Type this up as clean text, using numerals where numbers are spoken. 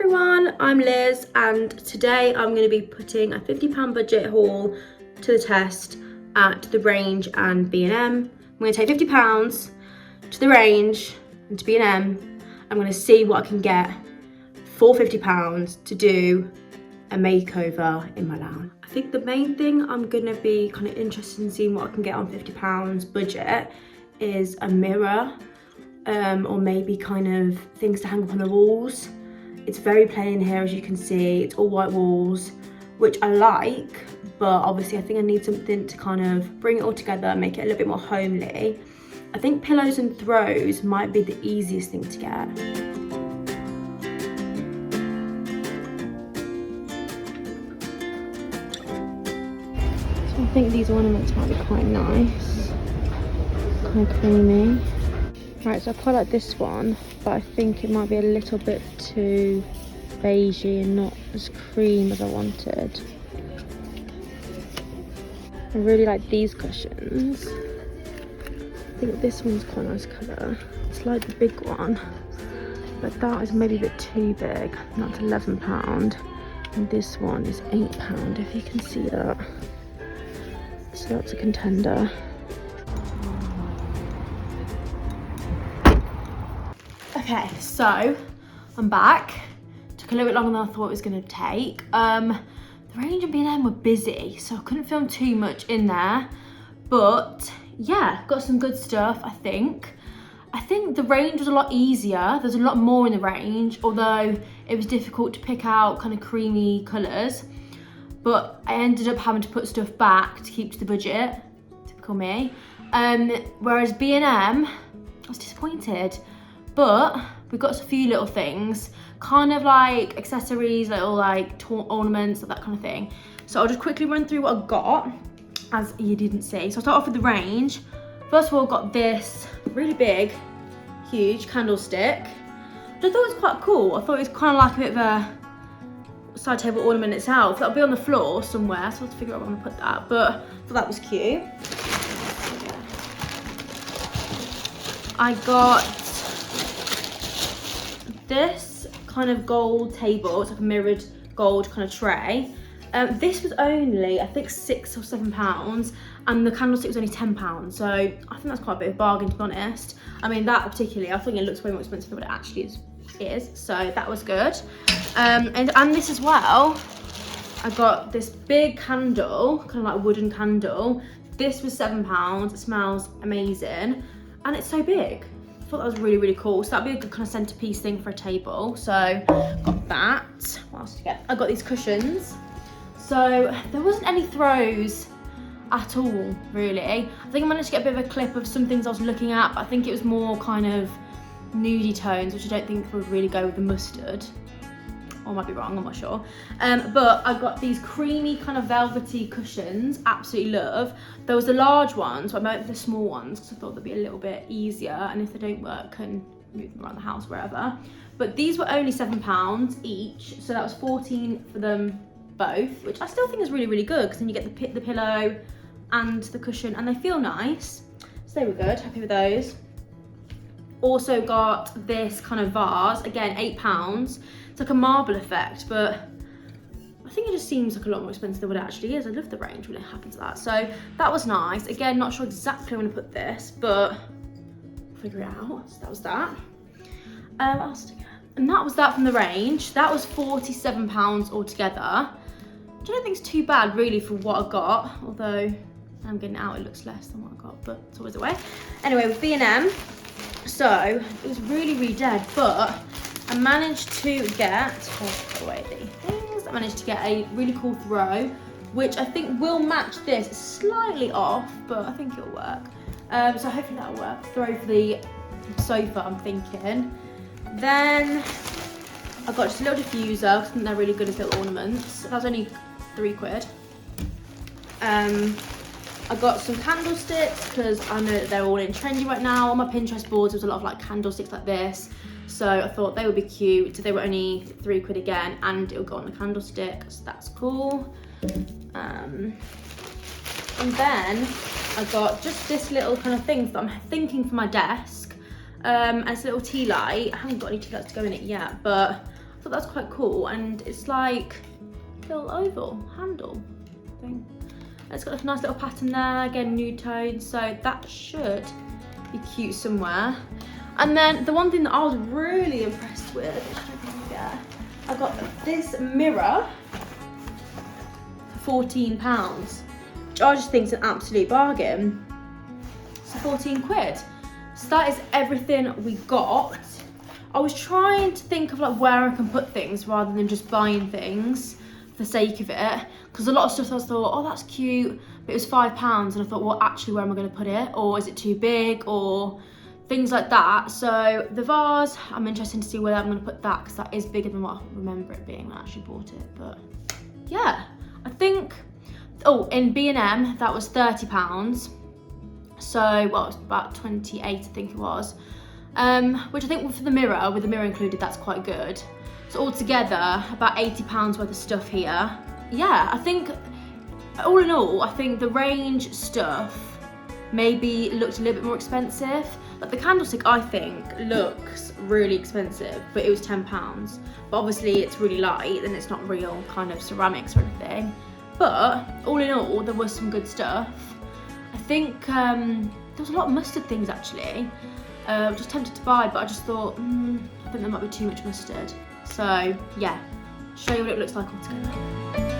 everyone, I'm Liz and today I'm going to be putting a £50 budget haul to the test at the Range and B&M. I'm going to take £50 to the Range and to B&M. I'm going to see what I can get for £50 to do a makeover in my lounge. I think the main thing I'm going to be kind of interested in seeing what I can get on £50 budget is a mirror or maybe kind of things to hang up on the walls. It's very plain here, as you can see. It's all white walls, which I like, but obviously I think I need something to kind of bring it all together, make it a little bit more homely. I think pillows and throws might be the easiest thing to get. So I think these ornaments might be quite nice, kind of creamy. Right, so I quite like this one, but I think it might be a little bit too beigey and not as cream as I wanted. I really like these cushions. I think this one's quite a nice colour. It's like the big one, but that is maybe a bit too big. That's £11, and this one is £8, if you can see that. So that's a contender. Okay, so I'm back. Took a little bit longer than I thought it was going to take. The Range and B&M were busy, so I couldn't film too much in there. But yeah, got some good stuff, I think. I think the Range was a lot easier. There's a lot more in the Range, although it was difficult to pick out kind of creamy colours. But I ended up having to put stuff back to keep to the budget. Typical me. Whereas B&M, I was disappointed. But we've got a few little things, kind of like accessories, little like ornaments, that kind of thing. So I'll just quickly run through what I got, as you didn't see. So I'll start off with the Range. First of all, I got this really big, huge candlestick, which I thought was quite cool. I thought it was kind of like a bit of a side table ornament itself. That'll be on the floor somewhere, so I have to figure out where I'm gonna put that. But I thought that was cute. I got this kind of gold table. It's like a mirrored gold kind of tray. This was only, I think, £6 or £7, and the candlestick was only £10. So I think that's quite a bit of a bargain, to be honest. I mean, that particularly, I think it looks way more expensive than what it actually is. So that was good. And this as well, I got this big candle, kind of like a wooden candle. This was £7. It smells amazing, and it's so big. I thought that was really, really cool. So that'd be a good kind of centerpiece thing for a table. So got that. What else did I get? I got these cushions. So there wasn't any throws at all, really. I think I managed to get a bit of a clip of some things I was looking at, but I think it was more kind of nudie tones, which I don't think would really go with the mustard. Or I might be wrong, I'm not sure. But I got these creamy kind of velvety cushions, absolutely love. There was the large ones, but I went for the small ones because I thought they'd be a little bit easier, and if they don't work, can move them around the house, wherever. But these were only £7 each, so that was 14 for them both, which I still think is really, really good, because then you get the pillow and the cushion, and they feel nice. So they were good, happy with those. Also got this kind of vase, again, £8. It's like a marble effect, but I think it just seems like a lot more expensive than what it actually is. I love the Range when it happens to that. So that was nice. Again, not sure exactly where I'm gonna put this, but I'll figure it out. So that was that. What else did I get? And that was that from the Range. That was £47 altogether, which I don't think is too bad really for what I got, although I'm getting it out, it looks less than what I got, but it's always the way. Anyway, with B&M, so it was really, really dead, but I managed to get, put away the things, I managed to get a really cool throw, which I think will match this. It's slightly off, but I think it'll work. So hopefully that'll work. Throw for the sofa, I'm thinking. Then I got just a little diffuser, because I think they're really good as little ornaments. That was only £3. I got some candlesticks, because I know that they're all in trendy right now. On my Pinterest boards, there was a lot of like candlesticks like this. So I thought they would be cute. So they were only £3 again, and it'll go on the candlestick, so that's cool. And then I got just this little kind of thing that I'm thinking for my desk. And it's a little tea light. I haven't got any tea lights to go in it yet, but I thought that's quite cool, and it's like a little oval handle thing. It's got a nice little pattern there, again nude tone, so that should be cute somewhere. And then the one thing that I was really impressed with, I got this mirror for £14, which I just think is an absolute bargain. So 14 quid. So that is everything we got. I was trying to think of like where I can put things rather than just buying things for the sake of it, because a lot of stuff I thought, oh that's cute, but it was £5, and I thought, well actually where am I going to put it, or is it too big, or things like that. So the vase, I'm interested to see where I'm going to put that, because that is bigger than what I remember it being when I actually bought it. But yeah, I think, oh, in B&M that was £30, so well it was about 28 I think it was, which I think for the mirror, with the mirror included, that's quite good. So altogether about £80 worth of stuff here. Yeah, I think all in all, I think the range stuff maybe looked a little bit more expensive. Like the candlestick I think looks really expensive, but it was £10. But obviously it's really light and it's not real kind of ceramics or anything. But all in all, there was some good stuff. I think there was a lot of mustard things actually. I was just tempted to buy, but I just thought, I think there might be too much mustard. So yeah, show you what it looks like altogether.